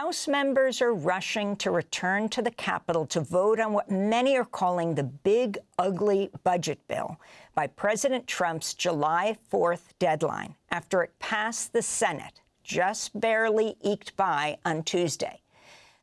House members are rushing to return to the Capitol to vote on what many are calling the big, ugly budget bill by President Trump's July 4th deadline, after it passed the Senate, just barely eked by on Tuesday.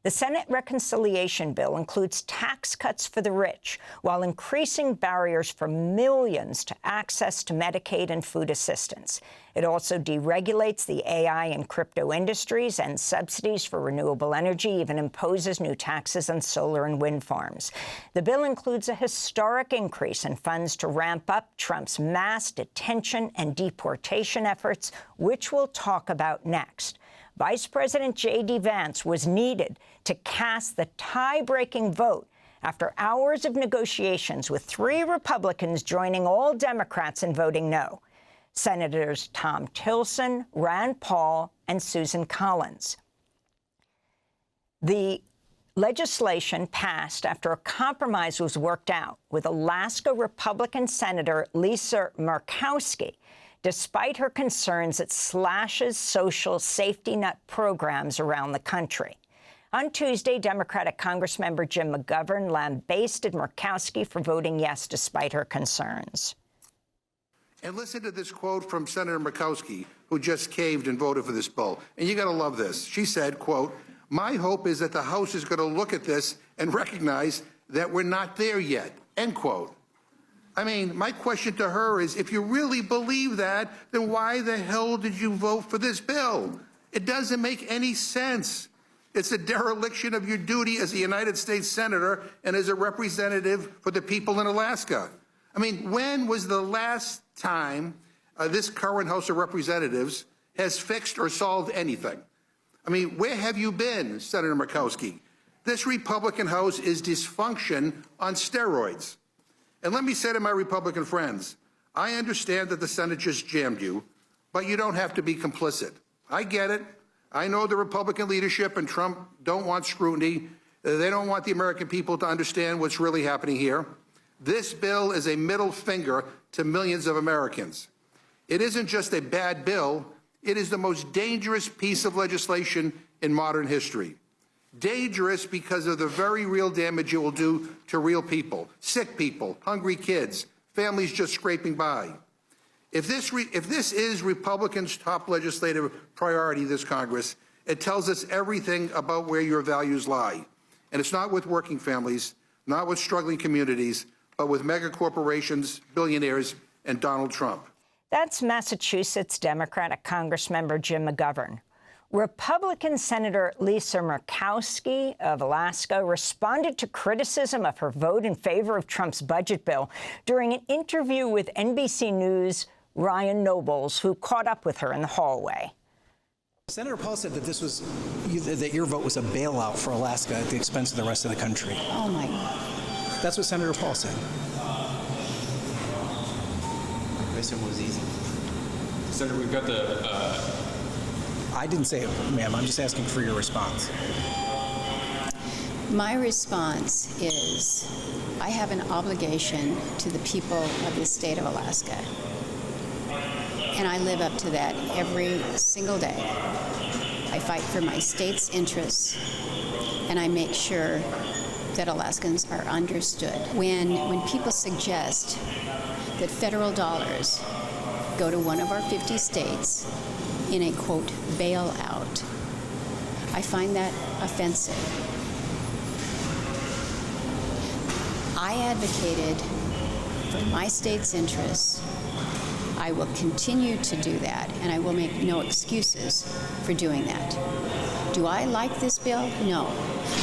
The Senate reconciliation bill includes tax cuts for the rich, while increasing barriers for millions to access to Medicaid and food assistance. It also deregulates the AI and crypto industries, and subsidies for renewable energy, even imposes new taxes on solar and wind farms. The bill includes a historic increase in funds to ramp up Trump's mass detention and deportation efforts, which we'll talk about next. Vice President JD Vance was needed to cast the tie-breaking vote after hours of negotiations, with 3 Republicans joining all Democrats in voting no. Senators Tom Tilson, Rand Paul, and Susan Collins. The legislation passed after a compromise was worked out with Alaska Republican Senator Lisa Murkowski, despite her concerns it slashes social safety net programs around the country. On Tuesday, Democratic Congressmember Jim McGovern lambasted Murkowski for voting yes despite her concerns. And listen to this quote from Senator Murkowski, who just caved and voted for this bill. And you got to love this. She said, quote, "My hope is that the House is going to look at this and recognize that we're not there yet," end quote. I mean, my question to her is, if you really believe that, then why the hell did you vote for this bill? It doesn't make any sense. It's a dereliction of your duty as a United States Senator and as a representative for the people in Alaska. I mean, when was the last time this current House of Representatives has fixed or solved anything? I mean, where have you been, Senator Murkowski? This Republican House is dysfunction on steroids. And let me say to my Republican friends, I understand that the Senate just jammed you, but you don't have to be complicit. I get it. I know the Republican leadership and Trump don't want scrutiny. They don't want the American people to understand what's really happening here. This bill is a middle finger to millions of Americans. It isn't just a bad bill. It is the most dangerous piece of legislation in modern history. Dangerous because of the very real damage it will do to real people, sick people, hungry kids, families just scraping by. If this is Republicans' top legislative priority this Congress, it tells us everything about where your values lie. And it's not with working families, not with struggling communities, but with mega corporations, billionaires, and Donald Trump. That's Massachusetts Democratic Congressmember Jim McGovern. Republican Senator Lisa Murkowski of Alaska responded to criticism of her vote in favor of Trump's budget bill during an interview with NBC News' Ryan Nobles, who caught up with her in the hallway. Senator Paul said that that your vote was a bailout for Alaska at the expense of the rest of the country. Oh, my God. That's what Senator Paul said. My question was easy. Senator, we've got the... I didn't say it, ma'am. I'm just asking for your response. My response is I have an obligation to the people of the state of Alaska, and I live up to that every single day. I fight for my state's interests, and I make sure that Alaskans are understood. When people suggest that federal dollars go to one of our 50 states in a, quote, bailout, I find that offensive. I advocated for my state's interests. I will continue to do that, and I will make no excuses for doing that. Do I like this bill? No,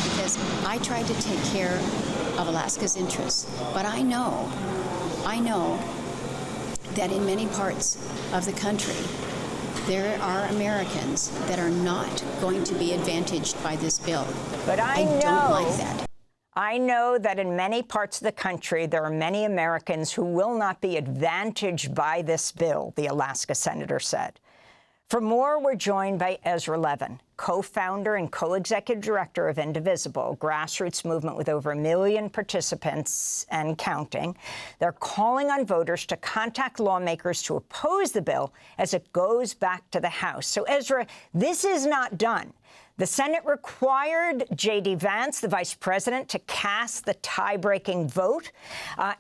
because I tried to take care of Alaska's interests. But I know that in many parts of the country, there are Americans that are not going to be advantaged by this bill. But I don't like that. I know that in many parts of the country, there are many Americans who will not be advantaged by this bill, the Alaska senator said. For more, we're joined by Ezra Levin, co-founder and co-executive director of Indivisible, a grassroots movement with over 1 million participants and counting. They're calling on voters to contact lawmakers to oppose the bill as it goes back to the House. So, Ezra, this is not done. The Senate required JD Vance, the vice president, to cast the tie-breaking vote,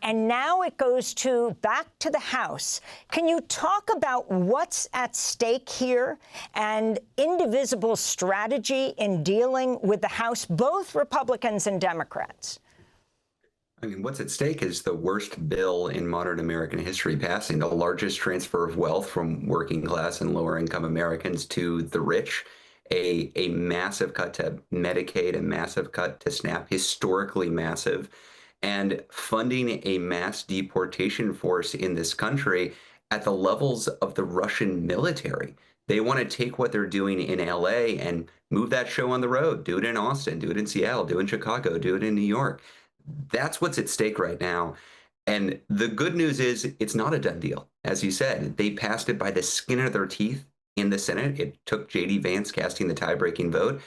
and now it goes back to the House. Can you talk about what's at stake here and Indivisible's strategy in dealing with the House, both Republicans and Democrats? I mean, what's at stake is the worst bill in modern American history passing, the largest transfer of wealth from working class and lower income Americans to the rich, a massive cut to Medicaid, a massive cut to SNAP, historically massive, and funding a mass deportation force in this country at the levels of the Russian military. They want to take what they're doing in LA and move that show on the road, do it in Austin, do it in Seattle, do it in Chicago, do it in New York. That's what's at stake right now. And the good news is it's not a done deal. As you said, they passed it by the skin of their teeth in the Senate. It took JD Vance casting the tie-breaking vote.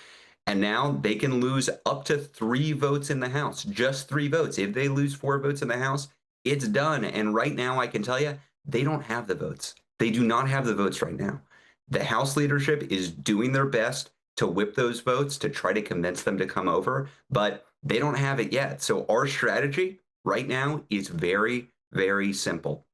And now they can lose up to 3 votes in the House, just 3 votes. If they lose 4 votes in the House, it's done. And right now, I can tell you, they don't have the votes. They do not have the votes right now. The House leadership is doing their best to whip those votes, to try to convince them to come over, but they don't have it yet. So our strategy right now is very, very simple.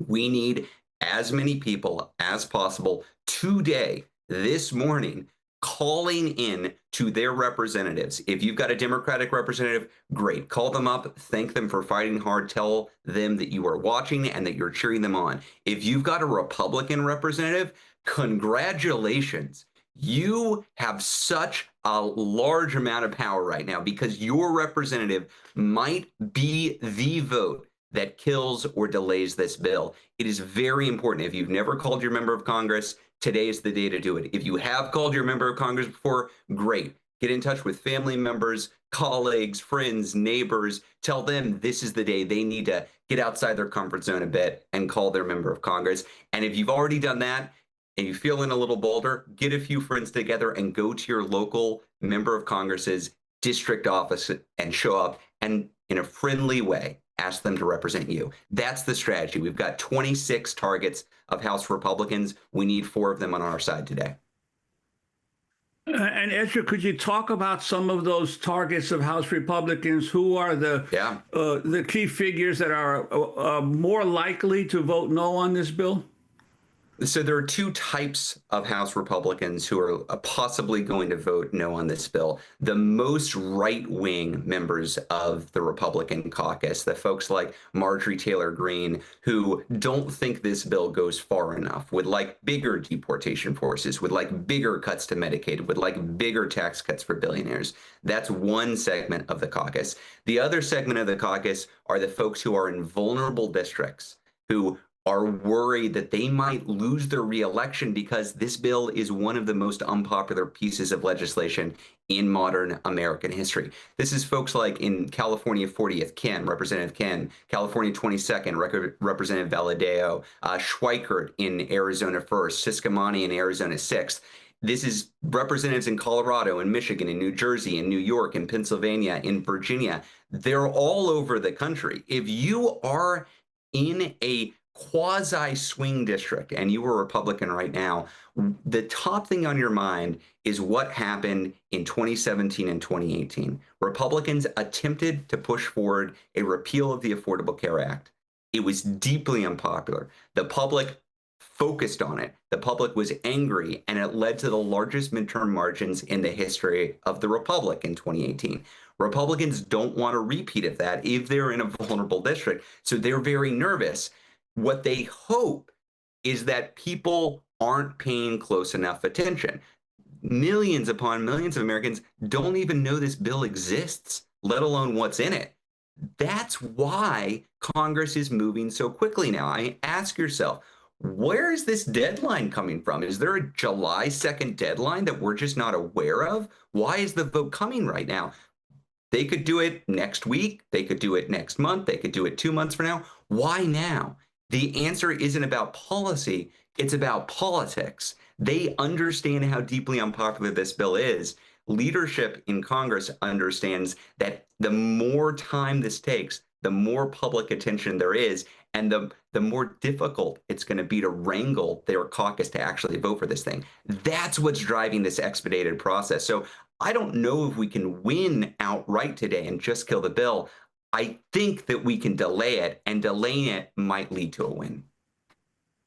We need as many people as possible today, this morning, calling in to their representatives. If you've got a Democratic representative, great. Call them up, thank them for fighting hard, tell them that you are watching and that you're cheering them on. If you've got a Republican representative, congratulations. You have such a large amount of power right now because your representative might be the vote that kills or delays this bill. It is very important. If you've never called your member of Congress, today is the day to do it. If you have called your member of Congress before, great. Get in touch with family members, colleagues, friends, neighbors. Tell them this is the day they need to get outside their comfort zone a bit and call their member of Congress. And if you've already done that and you're feeling a little bolder, get a few friends together and go to your local member of Congress's district office and show up and in a friendly way, ask them to represent you. That's the strategy. We've got 26 targets of House Republicans. We need 4 of them on our side today. And Ezra, could you talk about some of those targets of House Republicans? Who are the key figures that are more likely to vote no on this bill? So there are 2 types of House Republicans who are possibly going to vote no on this bill. The most right-wing members of the Republican caucus, the folks like Marjorie Taylor Greene, who don't think this bill goes far enough, would like bigger deportation forces, would like bigger cuts to Medicaid, would like bigger tax cuts for billionaires. That's one segment of the caucus. The other segment of the caucus are the folks who are in vulnerable districts, who are worried that they might lose their reelection because this bill is one of the most unpopular pieces of legislation in modern American history. This is folks like in California 40th, Ken, Representative Ken, California 22nd, Representative Valadeo, Schweikert in Arizona 1st, Siscomani in Arizona 6th. This is representatives in Colorado, in Michigan, in New Jersey, in New York, in Pennsylvania, in Virginia. They're all over the country. If you are in a quasi-swing district and you are a Republican right now, the top thing on your mind is what happened in 2017 and 2018. Republicans attempted to push forward a repeal of the Affordable Care Act. It was deeply unpopular. The public focused on it. The public was angry, and it led to the largest midterm margins in the history of the Republic in 2018. Republicans don't want a repeat of that if they're in a vulnerable district, so they're very nervous. What they hope is that people aren't paying close enough attention. Millions upon millions of Americans don't even know this bill exists, let alone what's in it. That's why Congress is moving so quickly now. I mean, ask yourself, where is this deadline coming from? Is there a July 2nd deadline that we're just not aware of? Why is the vote coming right now? They could do it next week. They could do it next month. They could do it 2 months from now. Why now? The answer isn't about policy, it's about politics. They understand how deeply unpopular this bill is. Leadership in Congress understands that the more time this takes, the more public attention there is, and the more difficult it's going to be to wrangle their caucus to actually vote for this thing. That's what's driving this expedited process. So I don't know if we can win outright today and just kill the bill. I think that we can delay it, and delaying it might lead to a win.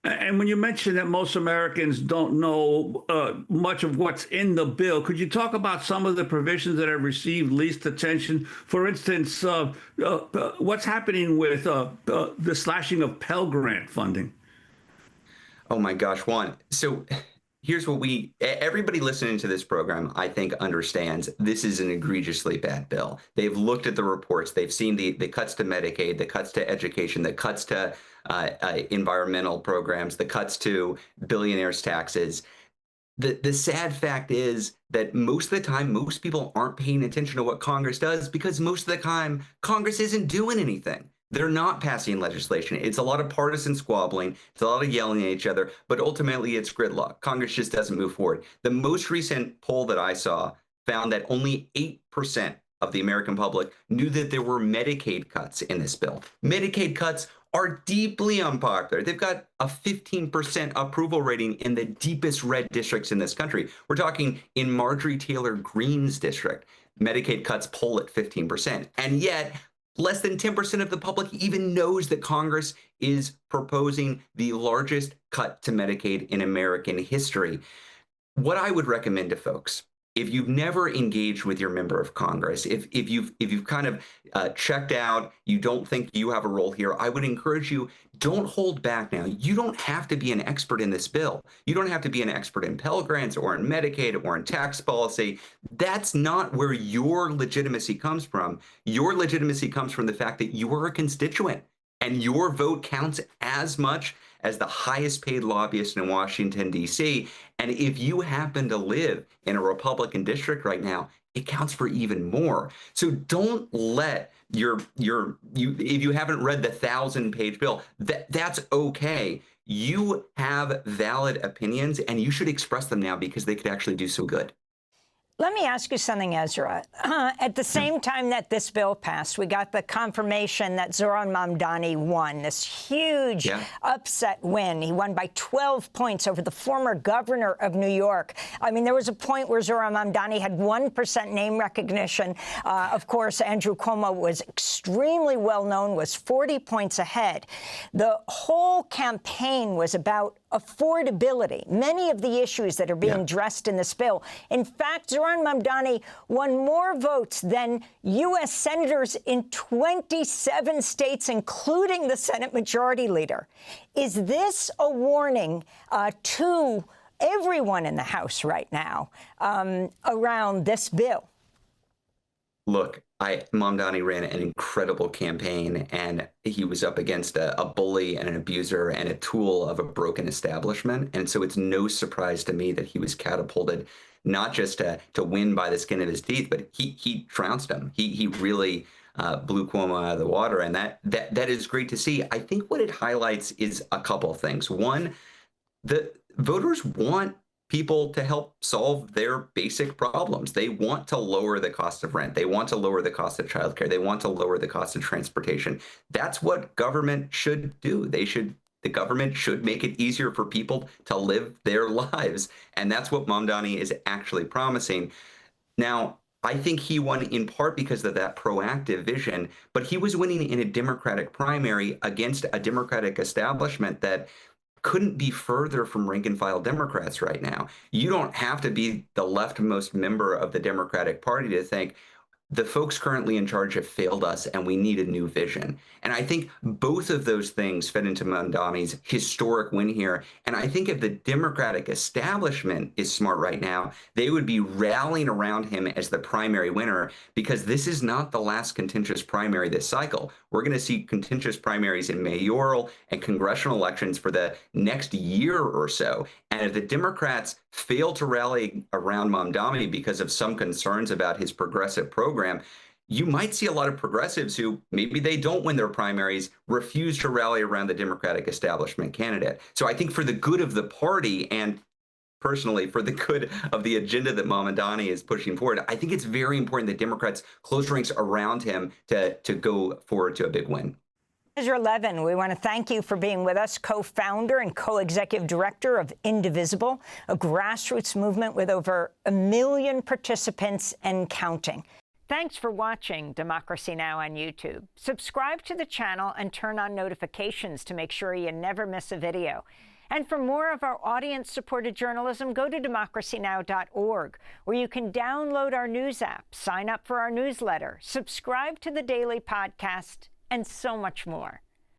And when you mention that most Americans don't know much of what's in the bill, could you talk about some of the provisions that have received least attention? For instance, what's happening with the slashing of Pell Grant funding? Oh my gosh, Juan. So here's what everybody listening to this program, I think, understands this is an egregiously bad bill. They've looked at the reports. They've seen the cuts to Medicaid, the cuts to education, the cuts to environmental programs, the cuts to billionaires' taxes. The sad fact is that most of the time, most people aren't paying attention to what Congress does because most of the time, Congress isn't doing anything. They're not passing legislation. It's a lot of partisan squabbling. It's a lot of yelling at each other, but ultimately it's gridlock. Congress just doesn't move forward. The most recent poll that I saw found that only 8% of the American public knew that there were Medicaid cuts in this bill. Medicaid cuts are deeply unpopular. They've got a 15% approval rating in the deepest red districts in this country. We're talking in Marjorie Taylor Greene's district. Medicaid cuts poll at 15%. And yet, less than 10% of the public even knows that Congress is proposing the largest cut to Medicaid in American history. What I would recommend to folks, if you've never engaged with your member of Congress, if you've kind of checked out, you don't think you have a role here, I would encourage you, don't hold back now. You don't have to be an expert in this bill. You don't have to be an expert in Pell Grants or in Medicaid or in tax policy. That's not where your legitimacy comes from. Your legitimacy comes from the fact that you are a constituent and your vote counts as much as the highest paid lobbyist in Washington, D.C. And if you happen to live in a Republican district right now, it counts for even more. So don't let if you haven't read the 1,000-page bill, that's okay. You have valid opinions and you should express them now because they could actually do some good. Let me ask you something, Ezra. At the same time that this bill passed, we got the confirmation that Zoron Mdani won, this huge upset win. He won by 12 points over the former governor of New York. I mean, there was a point where Zoron Mdani had 1% name recognition. Of course, Andrew Cuomo was extremely well-known, was 40 points ahead. The whole campaign was about affordability, many of the issues that are being addressed in this bill. In fact, Zoron Mdani won more votes than U.S. senators in 27 states, including the Senate Majority Leader. Is this a warning to everyone in the House right now around this bill? Look, Mdani ran an incredible campaign, and he was up against a bully and an abuser and a tool of a broken establishment. And so it's no surprise to me that he was catapulted not just to win by the skin of his teeth, but he trounced him. He really blew Cuomo out of the water, and that is great to see. I think what it highlights is a couple of things. One, the voters want people to help solve their basic problems. They want to lower the cost of rent. They want to lower the cost of childcare. They want to lower the cost of transportation. That's what government should do. The government should make it easier for people to live their lives. And that's what Mdani is actually promising. Now, I think he won in part because of that proactive vision, but he was winning in a Democratic primary against a Democratic establishment that couldn't be further from rank and file Democrats right now. You don't have to be the leftmost member of the Democratic Party to think the folks currently in charge have failed us and we need a new vision. And I think both of those things fed into Mdani's historic win here. And I think if the Democratic establishment is smart right now, they would be rallying around him as the primary winner, because this is not the last contentious primary this cycle. We're going to see contentious primaries in mayoral and congressional elections for the next year or so. And if the Democrats fail to rally around Mdani because of some concerns about his progressive program, you might see a lot of progressives who maybe they don't win their primaries refuse to rally around the Democratic establishment candidate. So I think for the good of the party and personally for the good of the agenda that Mdani is pushing forward, I think it's very important that Democrats close ranks around him to go forward to a big win. Ezra Levin, we want to thank you for being with us, co-founder and co-executive director of Indivisible, a grassroots movement with over 1 million participants and counting. Thanks for watching Democracy Now! On YouTube. Subscribe to the channel and turn on notifications to make sure you never miss a video. And for more of our audience-supported journalism, go to democracynow.org, where you can download our news app, sign up for our newsletter, subscribe to the daily podcast, and so much more.